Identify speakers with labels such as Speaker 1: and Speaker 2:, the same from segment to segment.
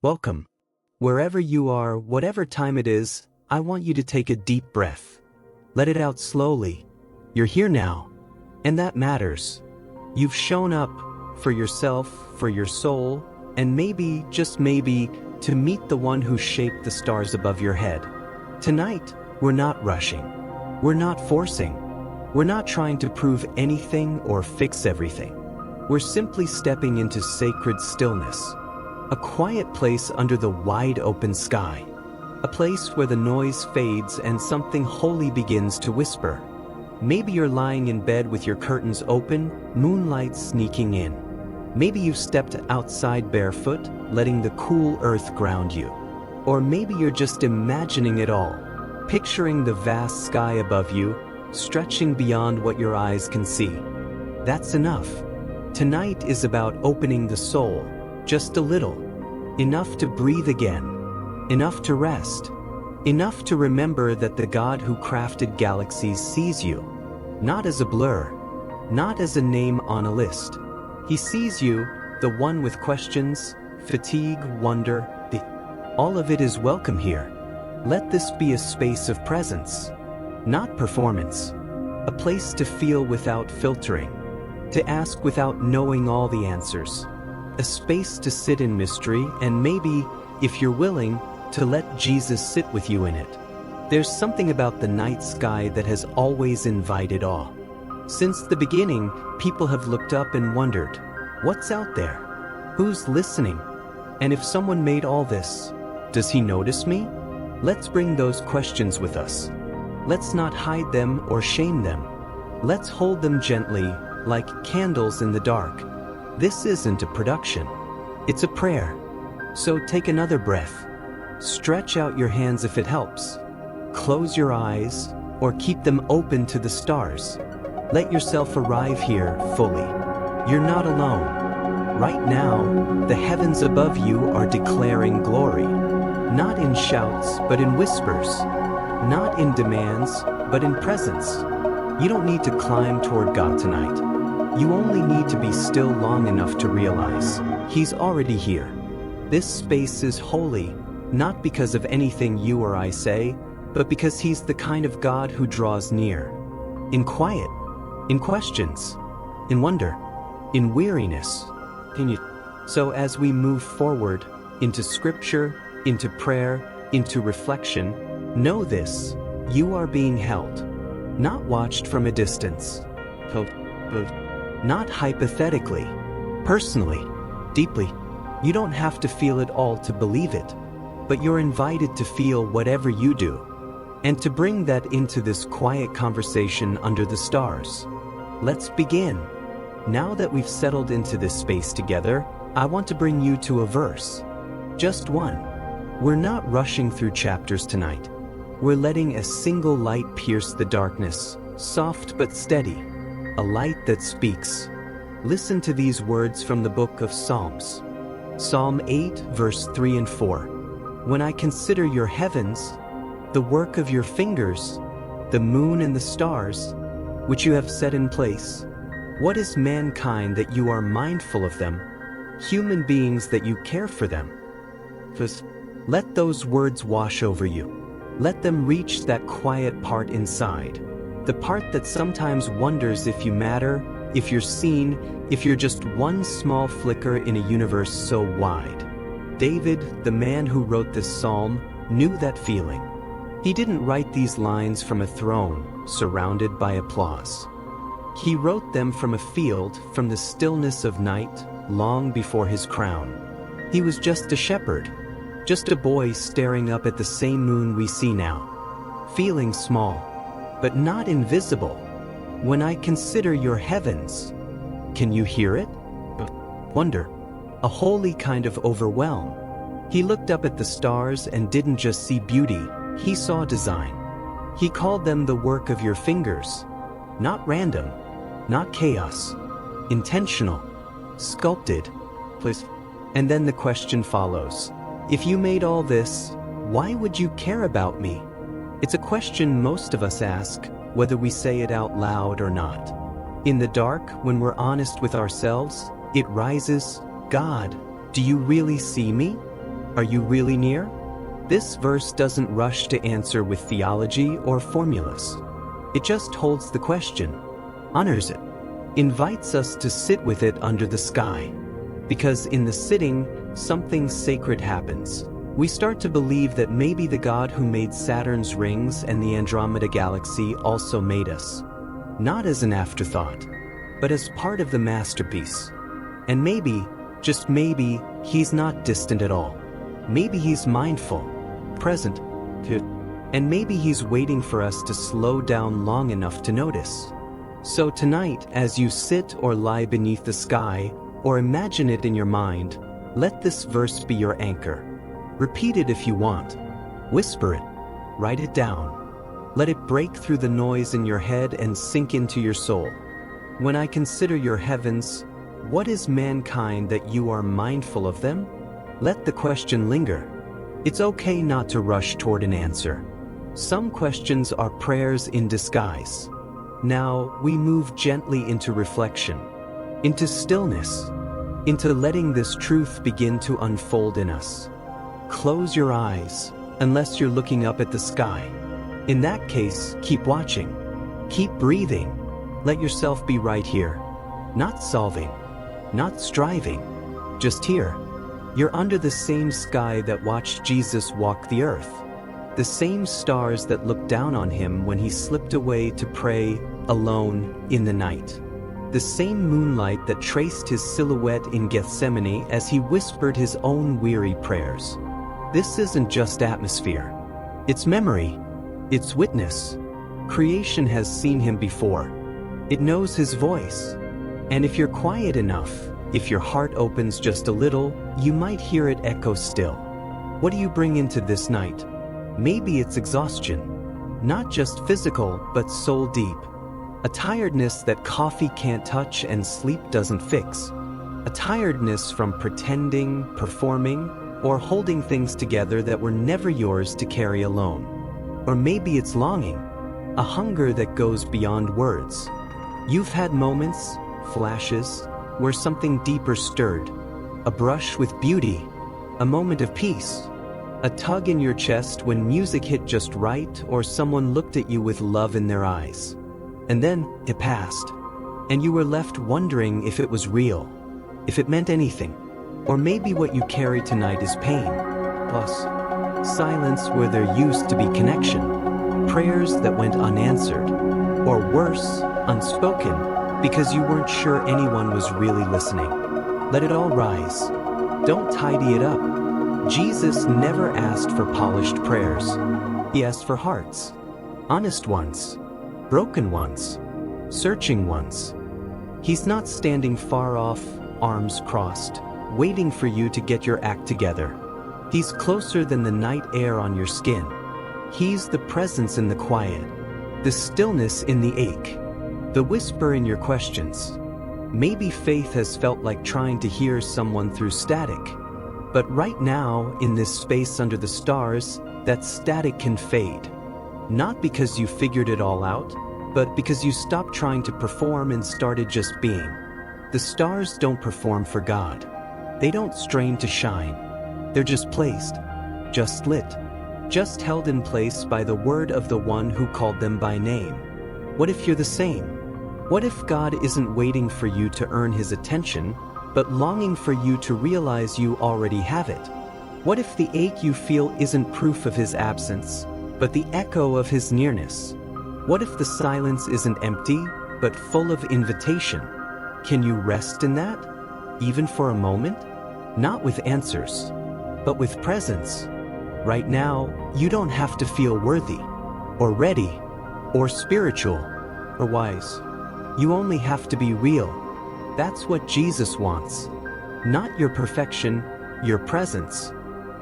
Speaker 1: Welcome. Wherever you are, whatever time it is, I want you to take a deep breath. Let it out slowly. You're here now, and that matters. You've shown up for yourself, for your soul, and maybe, just maybe, to meet the one who shaped the stars above your head. Tonight, we're not rushing. We're not forcing. We're not trying to prove anything or fix everything. We're simply stepping into sacred stillness. A quiet place under the wide open sky. A place where the noise fades and something holy begins to whisper. Maybe you're lying in bed with your curtains open, moonlight sneaking in. Maybe you've stepped outside barefoot, letting the cool earth ground you. Or maybe you're just imagining it all, picturing the vast sky above you, stretching beyond what your eyes can see. That's enough. Tonight is about opening the soul, just a little. Enough to breathe again. Enough to rest. Enough to remember that the God who crafted galaxies sees you. Not as a blur. Not as a name on a list. He sees you, the one with questions, fatigue, wonder. All of it is welcome here. Let this be a space of presence. Not performance. A place to feel without filtering. To ask without knowing all the answers. A space to sit in mystery and maybe, if you're willing, to let Jesus sit with you in it. There's something about the night sky that has always invited awe. Since the beginning, people have looked up and wondered, what's out there? Who's listening? And if someone made all this, does he notice me? Let's bring those questions with us. Let's not hide them or shame them. Let's hold them gently, like candles in the dark. This isn't a production. It's a prayer. So take another breath. Stretch out your hands if it helps. Close your eyes, or keep them open to the stars. Let yourself arrive here fully. You're not alone. Right now, the heavens above you are declaring glory. Not in shouts, but in whispers. Not in demands, but in presence. You don't need to climb toward God tonight. You only need to be still long enough to realize He's already here. This space is holy, not because of anything you or I say, but because He's the kind of God who draws near. In quiet, in questions, in wonder, in weariness. So as we move forward into scripture, into prayer, into reflection, know this: you are being held, not watched from a distance. Not hypothetically, personally, deeply. You don't have to feel it all to believe it, but you're invited to feel whatever you do, and to bring that into this quiet conversation under the stars. Let's begin. Now that we've settled into this space together, I want to bring you to a verse. Just one. We're not rushing through chapters tonight. We're letting a single light pierce the darkness, soft but steady. A light that speaks. Listen to these words from the book of Psalms. Psalm 8, verse 3 and 4. When I consider your heavens, the work of your fingers, the moon and the stars, which you have set in place, what is mankind that you are mindful of them, human beings that you care for them? First, let those words wash over you. Let them reach that quiet part inside. The part that sometimes wonders if you matter, if you're seen, if you're just one small flicker in a universe so wide. David, the man who wrote this psalm, knew that feeling. He didn't write these lines from a throne, surrounded by applause. He wrote them from a field, from the stillness of night, long before his crown. He was just a shepherd, just a boy staring up at the same moon we see now, feeling small, but not invisible. When I consider your heavens, can you hear it? Wonder, a holy kind of overwhelm. He looked up at the stars and didn't just see beauty, he saw design. He called them the work of your fingers. Not random, not chaos. Intentional, sculpted. And then the question follows. If you made all this, why would you care about me? It's a question most of us ask, whether we say it out loud or not. In the dark, when we're honest with ourselves, it rises, God, do you really see me? Are you really near? This verse doesn't rush to answer with theology or formulas. It just holds the question, honors it, invites us to sit with it under the sky. Because in the sitting, something sacred happens. We start to believe that maybe the God who made Saturn's rings and the Andromeda galaxy also made us. Not as an afterthought, but as part of the masterpiece. And maybe, just maybe, he's not distant at all. Maybe he's mindful, present, and maybe he's waiting for us to slow down long enough to notice. So tonight, as you sit or lie beneath the sky, or imagine it in your mind, let this verse be your anchor. Repeat it if you want. Whisper it. Write it down. Let it break through the noise in your head and sink into your soul. When I consider your heavens, what is mankind that you are mindful of them? Let the question linger. It's okay not to rush toward an answer. Some questions are prayers in disguise. Now we move gently into reflection, into stillness, into letting this truth begin to unfold in us. Close your eyes, unless you're looking up at the sky. In that case, keep watching. Keep breathing. Let yourself be right here. Not solving, not striving, just here. You're under the same sky that watched Jesus walk the earth. The same stars that looked down on him when he slipped away to pray alone in the night. The same moonlight that traced his silhouette in Gethsemane as he whispered his own weary prayers. This isn't just atmosphere. It's memory. It's witness. Creation has seen him before. It knows his voice. And if you're quiet enough, if your heart opens just a little, you might hear it echo still. What do you bring into this night? Maybe it's exhaustion. Not just physical, but soul deep. A tiredness that coffee can't touch and sleep doesn't fix. A tiredness from pretending, performing, or holding things together that were never yours to carry alone. Or maybe it's longing, a hunger that goes beyond words. You've had moments, flashes, where something deeper stirred. A brush with beauty, a moment of peace, a tug in your chest when music hit just right or someone looked at you with love in their eyes. And then it passed, and you were left wondering if it was real, if it meant anything. Or maybe what you carry tonight is pain, plus silence where there used to be connection, prayers that went unanswered, or worse, unspoken, because you weren't sure anyone was really listening. Let it all rise. Don't tidy it up. Jesus never asked for polished prayers. He asked for hearts, honest ones, broken ones, searching ones. He's not standing far off, arms crossed, waiting for you to get your act together. He's closer than the night air on your skin. He's the presence in the quiet, the stillness in the ache, the whisper in your questions. Maybe faith has felt like trying to hear someone through static. But right now, in this space under the stars, that static can fade. Not because you figured it all out, but because you stopped trying to perform and started just being. The stars don't perform for God. They don't strain to shine. They're just placed, just lit, just held in place by the word of the one who called them by name. What if you're the same? What if God isn't waiting for you to earn his attention, but longing for you to realize you already have it? What if the ache you feel isn't proof of his absence, but the echo of his nearness? What if the silence isn't empty, but full of invitation? Can you rest in that, even for a moment? Not with answers, but with presence. Right now, you don't have to feel worthy, or ready, or spiritual, or wise. You only have to be real. That's what Jesus wants. Not your perfection, your presence.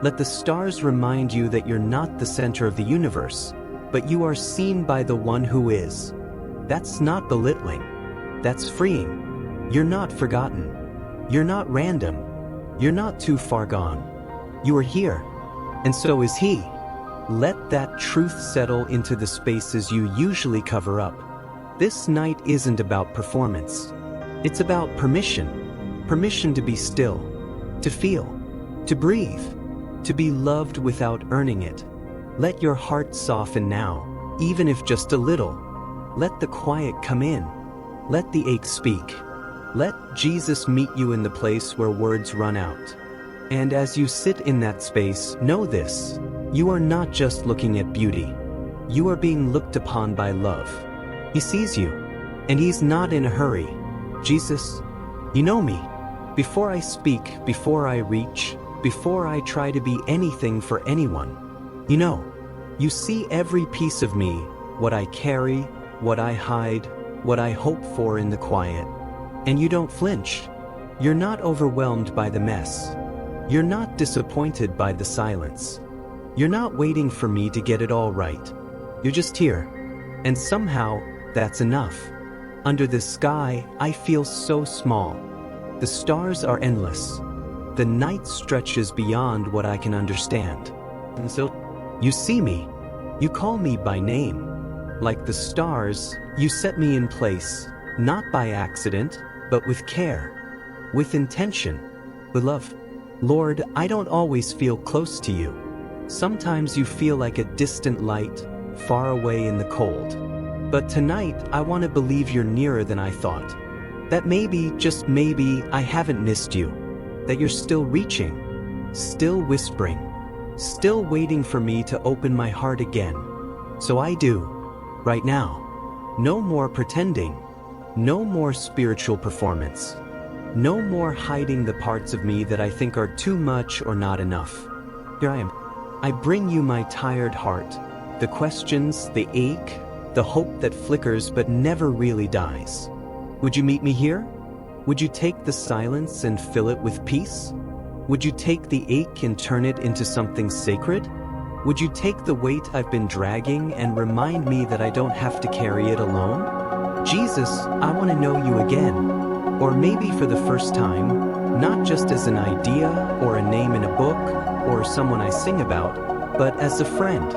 Speaker 1: Let the stars remind you that you're not the center of the universe, but you are seen by the one who is. That's not belittling. That's freeing. You're not forgotten. You're not random. You're not too far gone. You are here, and so is he. Let that truth settle into the spaces you usually cover up. This night isn't about performance. It's about permission. Permission to be still, to feel, to breathe, to be loved without earning it. Let your heart soften now, even if just a little. Let the quiet come in. Let the ache speak. Let Jesus meet you in the place where words run out. And as you sit in that space, know this: you are not just looking at beauty. You are being looked upon by love. He sees you, and He's not in a hurry. Jesus, you know me. Before I speak, before I reach, before I try to be anything for anyone, you know. You see every piece of me, what I carry, what I hide, what I hope for in the quiet. And you don't flinch. You're not overwhelmed by the mess. You're not disappointed by the silence. You're not waiting for me to get it all right. You're just here. And somehow, that's enough. Under this sky, I feel so small. The stars are endless. The night stretches beyond what I can understand. And so, you see me. You call me by name. Like the stars, you set me in place, not by accident, but with care, with intention, with love. Lord, I don't always feel close to you. Sometimes you feel like a distant light, far away in the cold. But tonight, I want to believe you're nearer than I thought. That maybe, just maybe, I haven't missed you. That you're still reaching, still whispering, still waiting for me to open my heart again. So I do, right now. No more pretending. No more spiritual performance. No more hiding the parts of me that I think are too much or not enough. Here I am. I bring you my tired heart, the questions, the ache, the hope that flickers but never really dies. Would you meet me here? Would you take the silence and fill it with peace? Would you take the ache and turn it into something sacred? Would you take the weight I've been dragging and remind me that I don't have to carry it alone? Jesus, I want to know you again. Or maybe for the first time, not just as an idea or a name in a book or someone I sing about, but as a friend,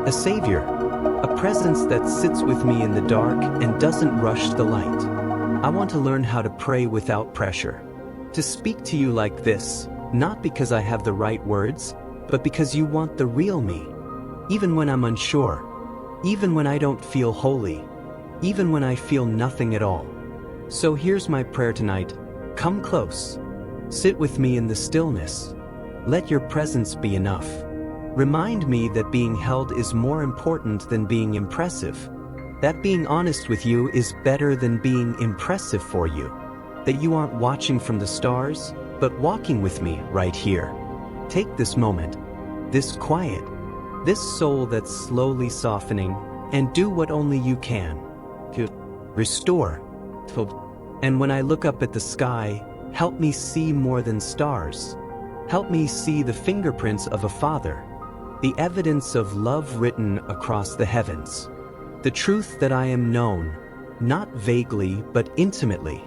Speaker 1: a savior, a presence that sits with me in the dark and doesn't rush the light. I want to learn how to pray without pressure, to speak to you like this, not because I have the right words, but because you want the real me, even when I'm unsure, even when I don't feel holy, even when I feel nothing at all. So here's my prayer tonight. Come close. Sit with me in the stillness. Let your presence be enough. Remind me that being held is more important than being impressive. That being honest with you is better than being impressive for you. That you aren't watching from the stars, but walking with me right here. Take this moment, this quiet, this soul that's slowly softening, and do what only you can to restore. And when I look up at the sky, help me see more than stars. Help me see the fingerprints of a father, the evidence of love written across the heavens. The truth that I am known, not vaguely but intimately,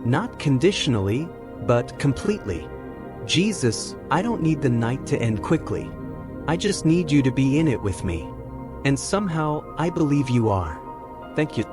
Speaker 1: not conditionally but completely. Jesus, I don't need the night to end quickly. I just need you to be in it with me. And somehow, I believe you are. Thank you.